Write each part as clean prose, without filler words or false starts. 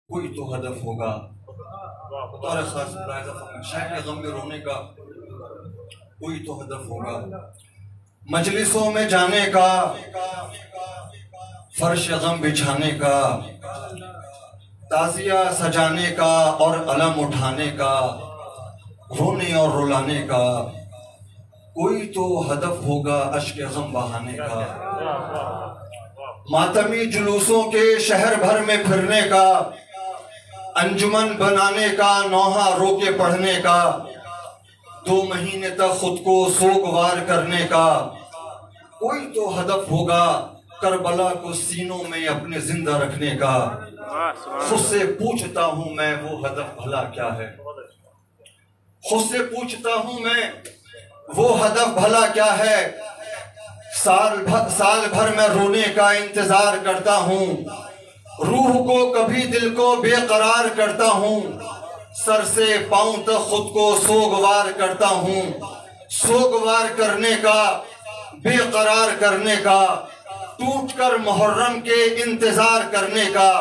कोई तो हदफ होगा। बतौर खास शायद के गम में रोने का कोई तो हदफ होगा। मजलिसों में जाने का, फर्श गम बिछाने का, ताजिया सजाने का और अलम उठाने का, रोने और रुलाने का कोई तो हदफ होगा। अश्क गम बहाने का, मातमी जुलूसों के शहर भर में फिरने का, अंजुमन बनाने का, नौहा रोके पढ़ने का, 2 महीने तक खुद को सोगवार करने का कोई तो हदफ होगा। करबला को सीनों में अपने जिंदा रखने का। खुद से पूछता हूं मैं वो हदफ भला क्या है। खुद से पूछता हूं मैं वो हदफ भला क्या है। साल भर मैं रोने का इंतजार करता हूं, रूह को कभी दिल को बेकरार करता हूं, सर से पांव तक खुद को सोगवार करता हूं। सोगवार करने का, बेकरार करने का, टूटकर मुहर्रम के इंतजार करने का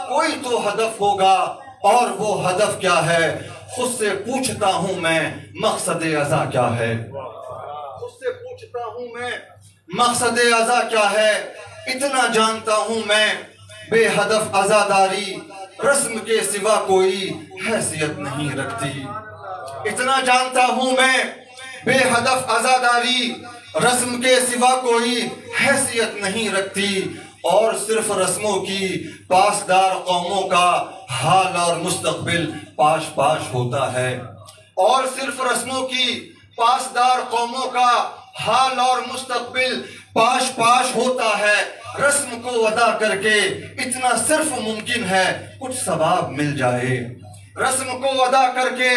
कोई तो हदफ होगा। और वो हदफ क्या है? खुद से पूछता हूं मैं मकसद अज़ा क्या है। खुद से पूछता हूं मैं मकसद अज़ा क्या है। इतना जानता हूं मैं बेहदफ अज़ादारी रस्म के सिवा कोई हैसियत नहीं रखती। इतना जानता हूं मैं बेहदफ अज़ादारी रस्म के सिवा कोई हैसियत नहीं रखती। और सिर्फ रस्मों की पासदार कौमों का हाल और मुस्तकबिल पाश पाश होता है। और सिर्फ रस्मों की पासदार कौमों का हाल और मुस्तकबिल पाश पाश होता है। रस्म को अदा करके इतना सिर्फ मुमकिन है कुछ सवाब मिल जाए। रस्म को अदा करके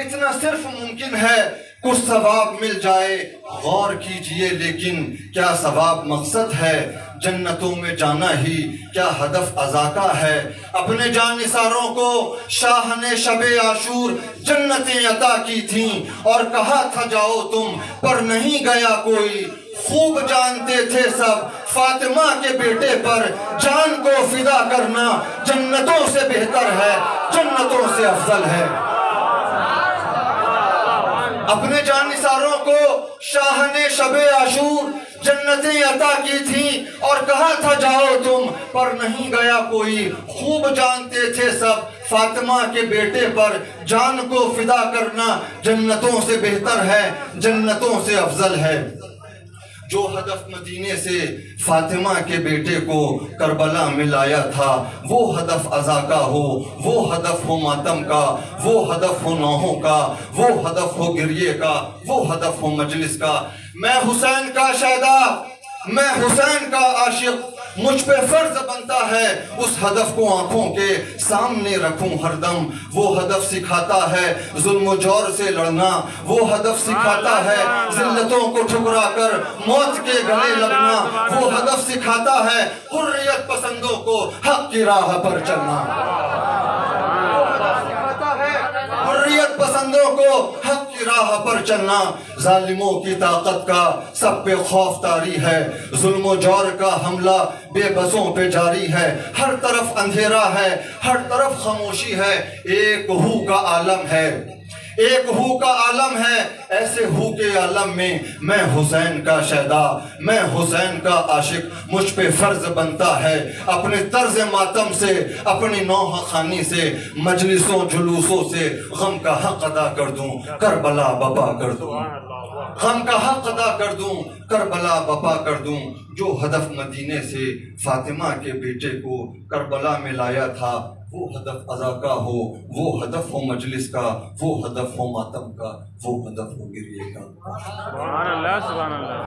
इतना सिर्फ मुमकिन है कुछ सवाब मिल जाए। गौर कीजिए लेकिन क्या सवाब मकसद है? जन्नतों में जाना ही क्या हदफ अज़ा का है? अपने जानिसारों को शाह ने शबे आशूर जन्नतें अता की थीं और कहा था जाओ तुम, पर नहीं गया कोई। खूब जानते थे सब फातिमा के बेटे पर जान को फिदा करना जन्नतों से बेहतर है, जन्नतों से अफजल है। अपने जानिसारों को शाह ने शबे आशूर जन्नतें अता की थी और कहा था जाओ तुम, पर नहीं गया कोई। खूब जानते थे सब फातिमा के बेटे पर जान को फिदा करना जन्नतों से बेहतर है, जन्नतों से अफजल है। जो हदफ मदीने से फातिमा के बेटे को करबला में लाया था, वो हदफ अज़ा का हो, वो हदफ हो मातम का, वो हदफ हो नौहों का, वो हदफ हो गिरिए का, वो हदफ हो मजलिस का। मैं हुसैन का शहदा, मैं हुसैन का आशिक, मुझ पे फर्ज बनता है उस हदफ को आंखों के सामने रखूं हरदम। वो हदफ सिखाता है जुल्म जौर से लड़ना, वो हदफ सिखाता है जिल्लतों को ठुकरा कर मौत के गले लगना, वो हदफ सिखाता है हुर्रियत पसंदों को हक की राह पर चलना। हुर्रियत पसंदों को हक की राह पर चलना। जालिमों की ताकत का सब पे खौफ तारी है, जुल्म जौर का हमला बेबसों पे जारी है। हर तरफ अंधेरा है, हर तरफ खामोशी है, एक हू का आलम है, एक हू का आलम है। ऐसे हू के आलम में मैं हुसैन का शहदा, मैं हुसैन का आशिक, मुझ पे फर्ज बनता है अपने तर्ज मातम से, अपनी नौहा खानी से, मजलिसों जुलूसों से गम का हक अदा कर दूं, करबला बपा कर दूं। गम का हक अदा कर दूं, करबला बपा कर दूं। जो हदफ मदीने से फातिमा के बेटे को करबला में लाया था, वो हदफ अज़ा का हो, वो हदफ हो मजलिस का, वो हदफ हो मातम का, वो हदफ हो गिरिए का। सुभान अल्लाह, सुभान अल्लाह।